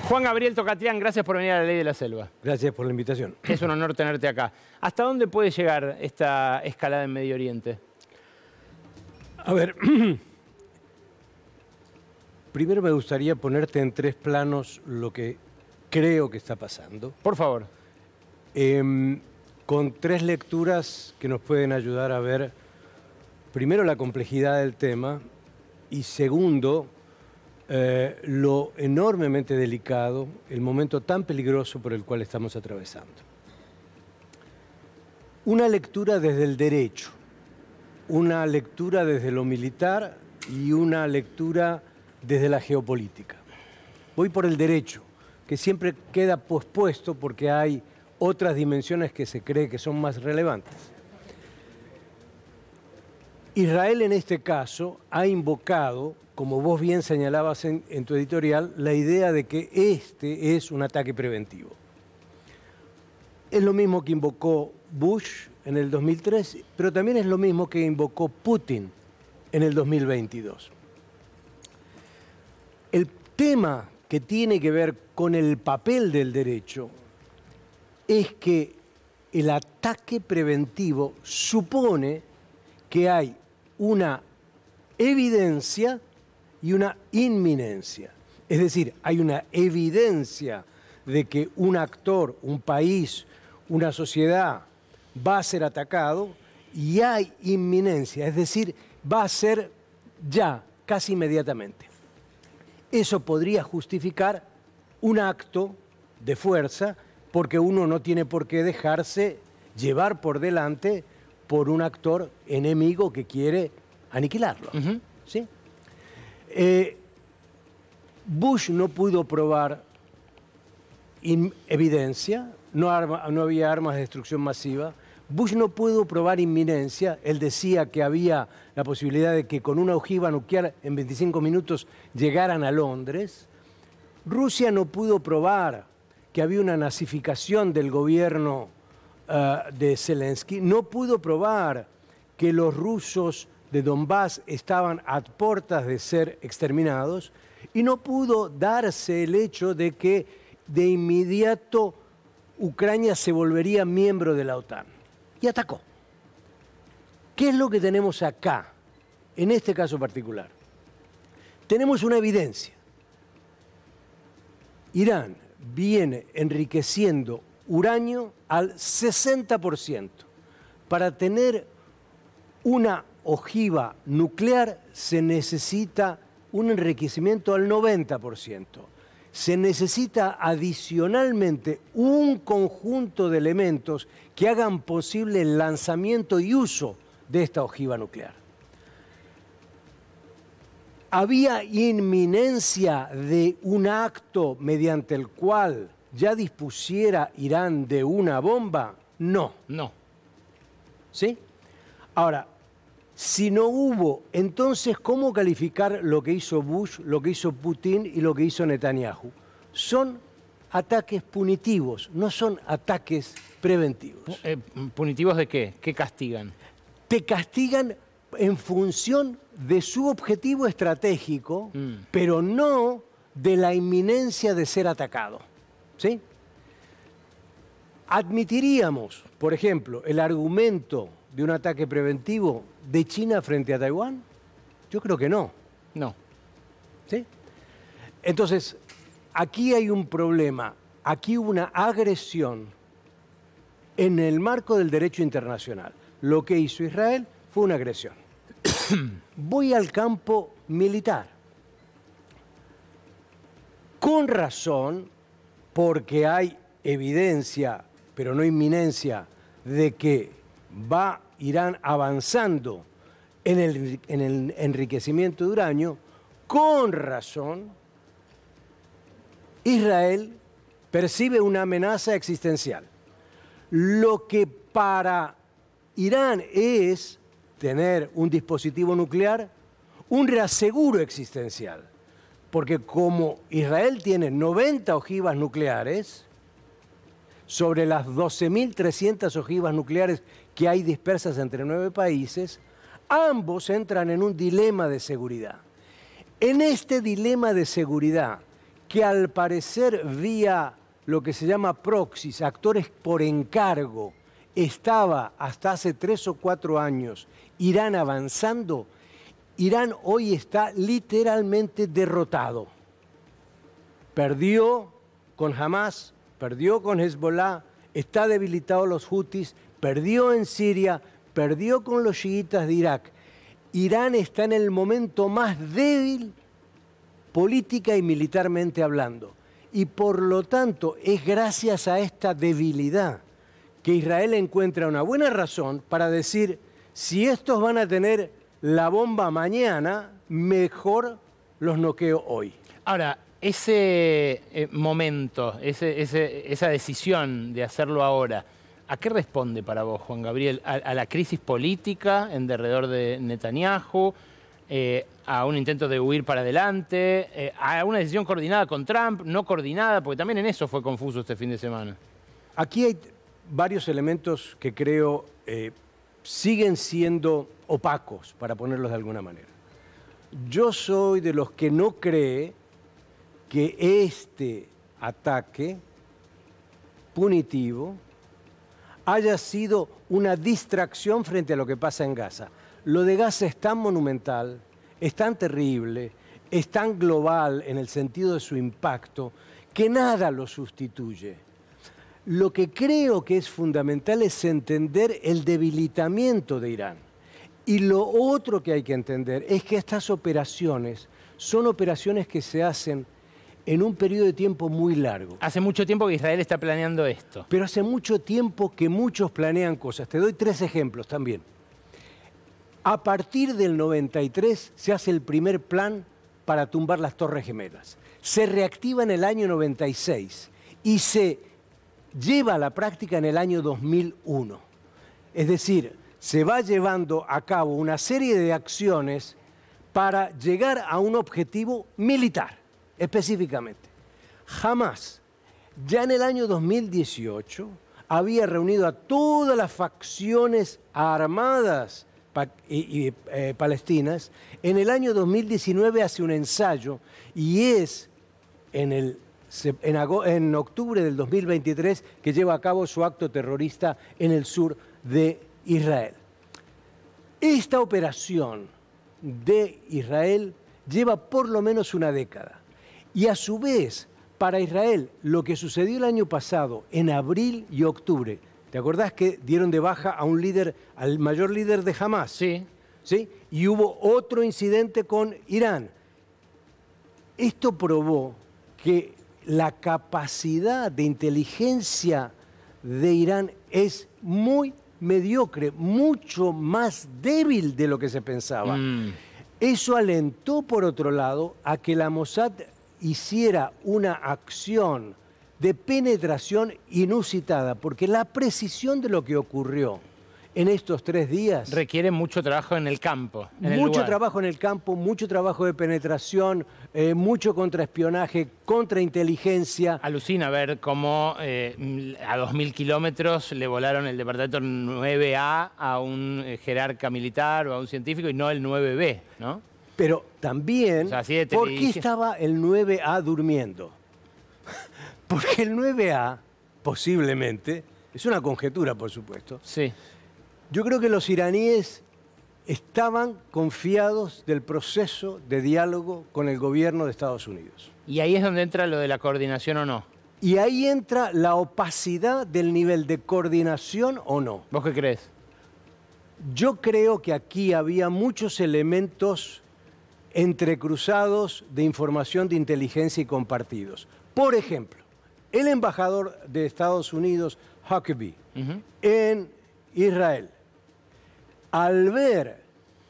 Juan Gabriel Tocatián, gracias por venir a La Ley de la Selva. Gracias por la invitación. Es un honor tenerte acá. ¿Hasta dónde puede llegar esta escalada en Medio Oriente? A ver, primero me gustaría ponerte en tres planos lo que creo que está pasando. Por favor. Con tres lecturas que nos pueden ayudar a ver, primero, la complejidad del tema y segundo, lo enormemente delicado, el momento tan peligroso por el cual estamos atravesando. Una lectura desde el derecho, una lectura desde lo militar y una lectura desde la geopolítica. Voy por el derecho, que siempre queda pospuesto porque hay otras dimensiones que se cree que son más relevantes. Israel en este caso ha invocado, como vos bien señalabas en tu editorial, la idea de que este es un ataque preventivo. Es lo mismo que invocó Bush en el 2003, pero también es lo mismo que invocó Putin en el 2022. El tema que tiene que ver con el papel del derecho es que el ataque preventivo supone que hay una evidencia y una inminencia. Es decir, hay una evidencia de que un actor, un país, una sociedad va a ser atacado y hay inminencia, es decir, va a ser ya, casi inmediatamente. Eso podría justificar un acto de fuerza porque uno no tiene por qué dejarse llevar por delante por un actor enemigo que quiere aniquilarlo. ¿Sí? Bush no pudo probar evidencia, no había armas de destrucción masiva. Bush no pudo probar inminencia, él decía que había la posibilidad de que con una ojiva nuclear en 25 minutos llegaran a Londres. Rusia no pudo probar que había una nazificación del gobierno de Zelensky, no pudo probar que los rusos de Donbass estaban a puertas de ser exterminados y no pudo darse el hecho de que de inmediato Ucrania se volvería miembro de la OTAN. Y atacó. ¿Qué es lo que tenemos acá, en este caso particular? Tenemos una evidencia. Irán viene enriqueciendo uranio al 60%. Para tener una ojiva nuclear se necesita un enriquecimiento al 90%. Se necesita adicionalmente un conjunto de elementos que hagan posible el lanzamiento y uso de esta ojiva nuclear. ¿Había inminencia de un acto mediante el cual ya dispusiera Irán de una bomba? No. No. ¿Sí? Ahora, si no hubo, entonces, ¿cómo calificar lo que hizo Bush, lo que hizo Putin y lo que hizo Netanyahu? Son ataques punitivos, no son ataques preventivos. ¿Punitivos de qué? ¿Qué castigan? Te castigan en función de su objetivo estratégico, pero no de la inminencia de ser atacado. ¿Sí? ¿Admitiríamos, por ejemplo, el argumento de un ataque preventivo de China frente a Taiwán? Yo creo que no. No. ¿Sí? Entonces, aquí hay un problema. Aquí hubo una agresión en el marco del derecho internacional. Lo que hizo Israel fue una agresión. Voy al campo militar. Con razón, porque hay evidencia, pero no inminencia, de que va Irán avanzando en el enriquecimiento de uranio, con razón, Israel percibe una amenaza existencial. Lo que para Irán es tener un dispositivo nuclear, un reaseguro existencial. Porque como Israel tiene 90 ojivas nucleares, sobre las 12.300 ojivas nucleares que hay dispersas entre 9 países, ambos entran en un dilema de seguridad. En este dilema de seguridad, que al parecer vía lo que se llama proxies, actores por encargo, estaba hasta hace 3 o 4 años Irán avanzando, Irán hoy está literalmente derrotado. Perdió con Hamas, perdió con Hezbollah, está debilitado los Houthis, perdió en Siria, perdió con los chiitas de Irak. Irán está en el momento más débil política y militarmente hablando. Y por lo tanto es gracias a esta debilidad que Israel encuentra una buena razón para decir, si estos van a tener la bomba mañana, mejor los noqueo hoy. Ahora, ese momento, esa decisión de hacerlo ahora, ¿a qué responde para vos, Juan Gabriel? ¿A la crisis política en derredor de Netanyahu? ¿A un intento de huir para adelante? ¿A una decisión coordinada con Trump? ¿No coordinada? Porque también en eso fue confuso este fin de semana. Aquí hay varios elementos que creo siguen siendo opacos, para ponerlos de alguna manera. Yo soy de los que no cree que este ataque punitivo haya sido una distracción frente a lo que pasa en Gaza. Lo de Gaza es tan monumental, es tan terrible, es tan global en el sentido de su impacto, que nada lo sustituye. Lo que creo que es fundamental es entender el debilitamiento de Irán. Y lo otro que hay que entender es que estas operaciones son operaciones que se hacen en un periodo de tiempo muy largo. Hace mucho tiempo que Israel está planeando esto. Pero hace mucho tiempo que muchos planean cosas. Te doy 3 ejemplos también. A partir del 93 se hace el primer plan para tumbar las Torres Gemelas. Se reactiva en el año 96 y se lleva a la práctica en el año 2001. Es decir, se va llevando a cabo una serie de acciones para llegar a un objetivo militar, específicamente. Jamás, ya en el año 2018, había reunido a todas las facciones armadas palestinas. En el año 2019 hace un ensayo y es en octubre del 2023 que lleva a cabo su acto terrorista en el sur de Israel. Esta operación de Israel lleva por lo menos una década. Y a su vez, para Israel, lo que sucedió el año pasado, en abril y octubre, ¿te acordás que dieron de baja a un líder, al mayor líder de Hamas? Sí. ¿Sí? Y hubo otro incidente con Irán. Esto probó que la capacidad de inteligencia de Irán es muy mediocre, mucho más débil de lo que se pensaba. Eso alentó, por otro lado, a que la Mossad hiciera una acción de penetración inusitada, porque la precisión de lo que ocurrió en estos 3 días... Requiere mucho trabajo en el campo, mucho trabajo en el campo, mucho trabajo de penetración, mucho contraespionaje, contrainteligencia. Alucina ver cómo a 2.000 kilómetros le volaron el departamento 9A a un jerarca militar o a un científico y no el 9B, ¿no? Pero también, o sea, ¿por qué estaba el 9A durmiendo? Porque el 9A, posiblemente, es una conjetura, por supuesto. Sí. Yo creo que los iraníes estaban confiados del proceso de diálogo con el gobierno de Estados Unidos. Y ahí es donde entra lo de la coordinación o no. Y ahí entra la opacidad del nivel de coordinación o no. ¿Vos qué crees? Yo creo que aquí había muchos elementos entrecruzados de información de inteligencia y compartidos. Por ejemplo, el embajador de Estados Unidos, Huckabee, en Israel, al ver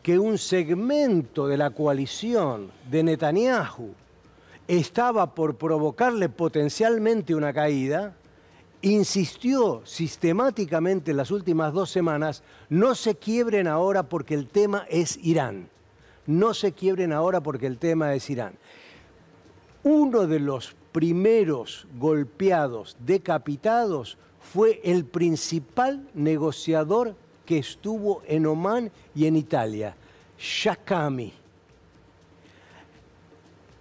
que un segmento de la coalición de Netanyahu estaba por provocarle potencialmente una caída, insistió sistemáticamente en las últimas 2 semanas, no se quiebren ahora porque el tema es Irán. No se quiebren ahora porque el tema es Irán. Uno de los primeros golpeados, decapitados, fue el principal negociador que estuvo en Omán y en Italia, Shakami.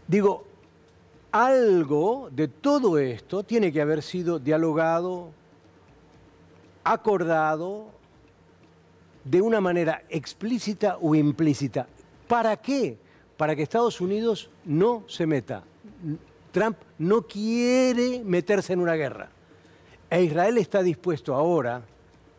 Digo, algo de todo esto tiene que haber sido dialogado, acordado, de una manera explícita o implícita. ¿Para qué? Para que Estados Unidos no se meta. Trump no quiere meterse en una guerra. E Israel está dispuesto ahora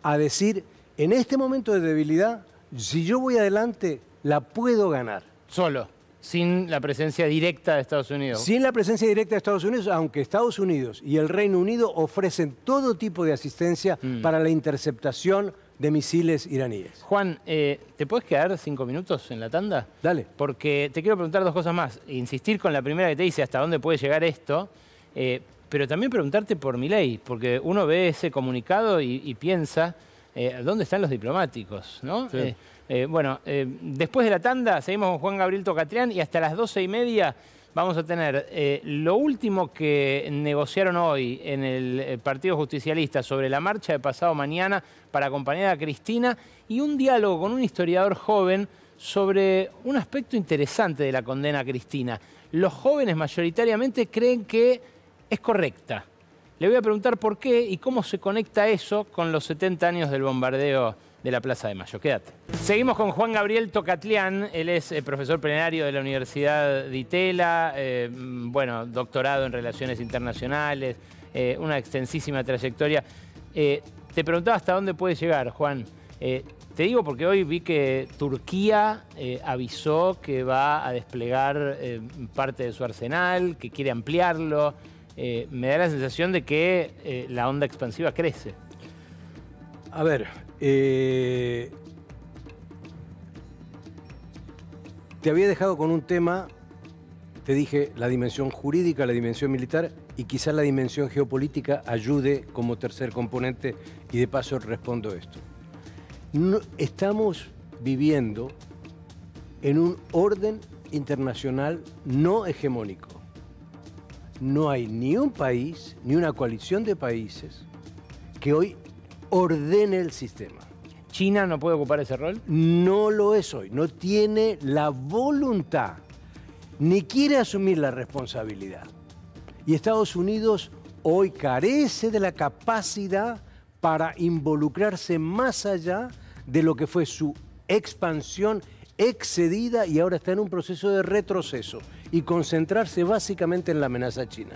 a decir, en este momento de debilidad, si yo voy adelante, la puedo ganar. Solo, sin la presencia directa de Estados Unidos. Sin la presencia directa de Estados Unidos, aunque Estados Unidos y el Reino Unido ofrecen todo tipo de asistencia para la interceptación de misiles iraníes. Juan, ¿te puedes quedar 5 minutos en la tanda? Dale. Porque te quiero preguntar 2 cosas más. Insistir con la primera que te dice hasta dónde puede llegar esto, pero también preguntarte por Milei, porque uno ve ese comunicado y piensa, ¿dónde están los diplomáticos? ¿No? Sí. Después de la tanda seguimos con Juan Gabriel Tocatrián y hasta las 12:30 vamos a tener lo último que negociaron hoy en el Partido Justicialista sobre la marcha de pasado mañana para acompañar a Cristina y un diálogo con un historiador joven sobre un aspecto interesante de la condena a Cristina. Los jóvenes mayoritariamente creen que es correcta. Le voy a preguntar por qué y cómo se conecta eso con los 70 años del bombardeo de la Plaza de Mayo. Quédate. Seguimos con Juan Gabriel Tocatlián. Él es profesor plenario de la Universidad de Itela, doctorado en Relaciones Internacionales, una extensísima trayectoria. Te preguntaba hasta dónde puede llegar, Juan. Te digo porque hoy vi que Turquía avisó que va a desplegar parte de su arsenal, que quiere ampliarlo. Me da la sensación de que la onda expansiva crece. A ver, te había dejado con un tema, te dije la dimensión jurídica, la dimensión militar y quizás la dimensión geopolítica ayude como tercer componente y de paso respondo esto. Estamos viviendo en un orden internacional no hegemónico. No hay ni un país, ni una coalición de países que hoy ordene el sistema. ¿China no puede ocupar ese rol? No lo es hoy, no tiene la voluntad, ni quiere asumir la responsabilidad. Y Estados Unidos hoy carece de la capacidad para involucrarse más allá de lo que fue su expansión excedida y ahora está en un proceso de retroceso y concentrarse básicamente en la amenaza china.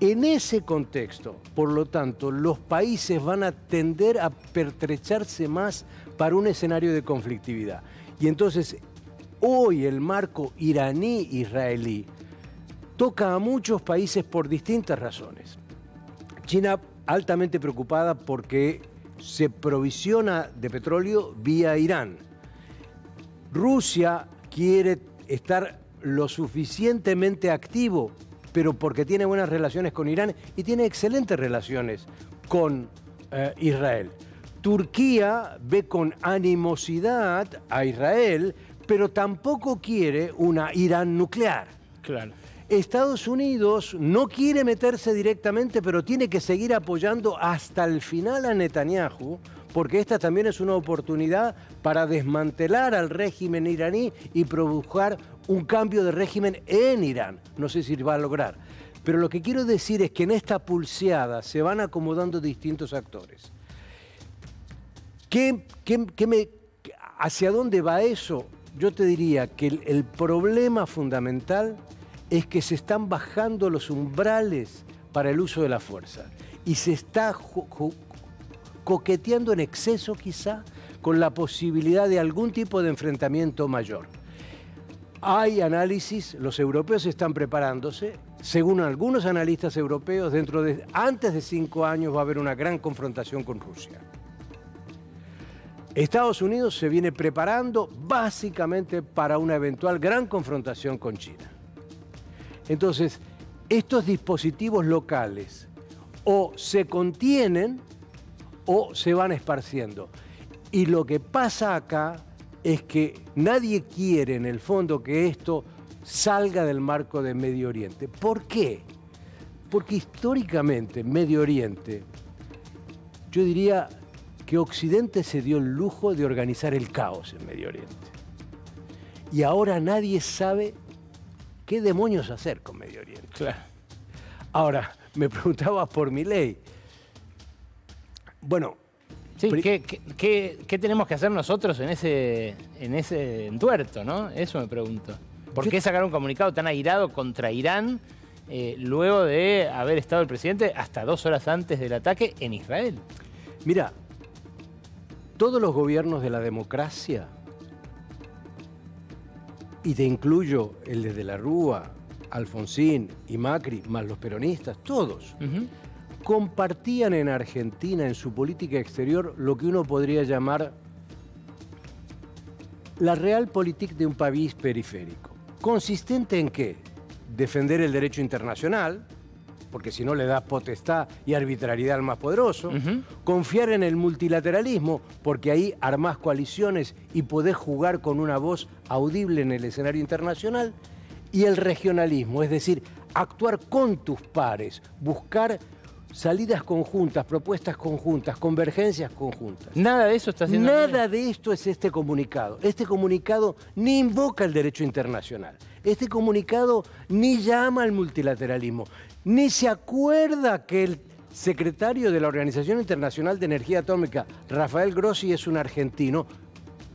En ese contexto, por lo tanto, los países van a tender a pertrecharse más para un escenario de conflictividad. Y entonces, hoy el marco iraní-israelí toca a muchos países por distintas razones. China altamente preocupada porque se provisiona de petróleo vía Irán. Rusia quiere estar lo suficientemente activo, pero porque tiene buenas relaciones con Irán y tiene excelentes relaciones con Israel. Turquía ve con animosidad a Israel, pero tampoco quiere una Irán nuclear. Claro. Estados Unidos no quiere meterse directamente, pero tiene que seguir apoyando hasta el final a Netanyahu, porque esta también es una oportunidad para desmantelar al régimen iraní y provocar un cambio de régimen en Irán. No sé si va a lograr. Pero lo que quiero decir es que en esta pulseada se van acomodando distintos actores. ¿Hacia dónde va eso? Yo te diría que el problema fundamental es que se están bajando los umbrales para el uso de la fuerza y se está coqueteando en exceso quizá con la posibilidad de algún tipo de enfrentamiento mayor. Hay análisis, los europeos están preparándose, según algunos analistas europeos, antes de 5 años va a haber una gran confrontación con Rusia. Estados Unidos se viene preparando básicamente para una eventual gran confrontación con China. Entonces, estos dispositivos locales o se contienen o se van esparciendo. Y lo que pasa acá es que nadie quiere en el fondo que esto salga del marco de Medio Oriente. ¿Por qué? Porque históricamente Medio Oriente, yo diría que Occidente se dio el lujo de organizar el caos en Medio Oriente. Y ahora nadie sabe ¿qué demonios hacer con Medio Oriente? Claro. Ahora, me preguntabas por Milei. Bueno, Sí, ¿qué tenemos que hacer nosotros en ese entuerto, ¿no? Eso me pregunto. ¿Por qué sacar un comunicado tan airado contra Irán luego de haber estado el presidente hasta 2 horas antes del ataque en Israel? mira, todos los gobiernos de la democracia, y te incluyo el de la Rúa, Alfonsín y Macri, más los peronistas, todos, compartían en Argentina, en su política exterior, lo que uno podría llamar la realpolitik de un país periférico. ¿Consistente en qué? Defender el derecho internacional, porque si no le das potestad y arbitrariedad al más poderoso. Confiar en el multilateralismo, porque ahí armás coaliciones y podés jugar con una voz audible en el escenario internacional. Y el regionalismo, es decir, actuar con tus pares, buscar salidas conjuntas, propuestas conjuntas, convergencias conjuntas. Nada de eso está haciendo. Nada de esto es este comunicado. Este comunicado ni invoca el derecho internacional. Este comunicado ni llama al multilateralismo, ni se acuerda que el secretario de la Organización Internacional de Energía Atómica, Rafael Grossi, es un argentino,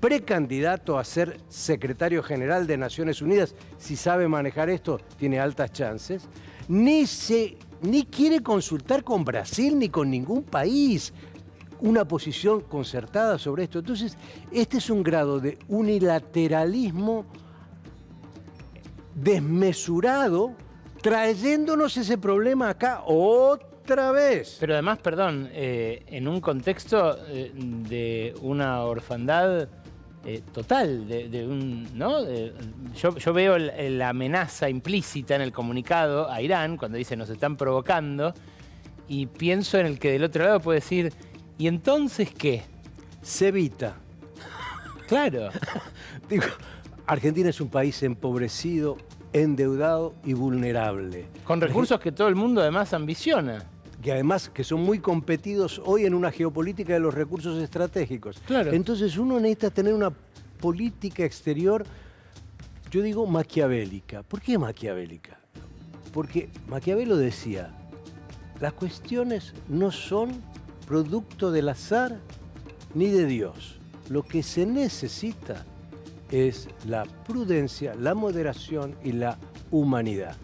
precandidato a ser secretario general de Naciones Unidas. Si sabe manejar esto, tiene altas chances. Ni quiere consultar con Brasil ni con ningún país una posición concertada sobre esto. Entonces, este es un grado de unilateralismo desmesurado, trayéndonos ese problema acá otra vez. Pero además, perdón, en un contexto de una orfandad total, ¿no? Yo veo la amenaza implícita en el comunicado a Irán cuando dice nos están provocando y pienso en el que del otro lado puede decir, ¿y entonces qué? Se evita. Claro. Digo, Argentina es un país empobrecido, endeudado y vulnerable. Con recursos que todo el mundo además ambiciona. Que además que son muy competidos hoy en una geopolítica de los recursos estratégicos. Claro. Entonces uno necesita tener una política exterior, yo digo maquiavélica. ¿Por qué maquiavélica? Porque Maquiavelo decía, las cuestiones no son producto del azar ni de Dios. Lo que se necesita es la prudencia, la moderación y la humanidad.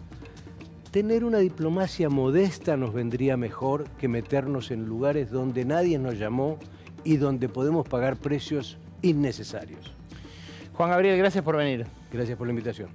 Tener una diplomacia modesta nos vendría mejor que meternos en lugares donde nadie nos llamó y donde podemos pagar precios innecesarios. Juan Gabriel, gracias por venir. Gracias por la invitación.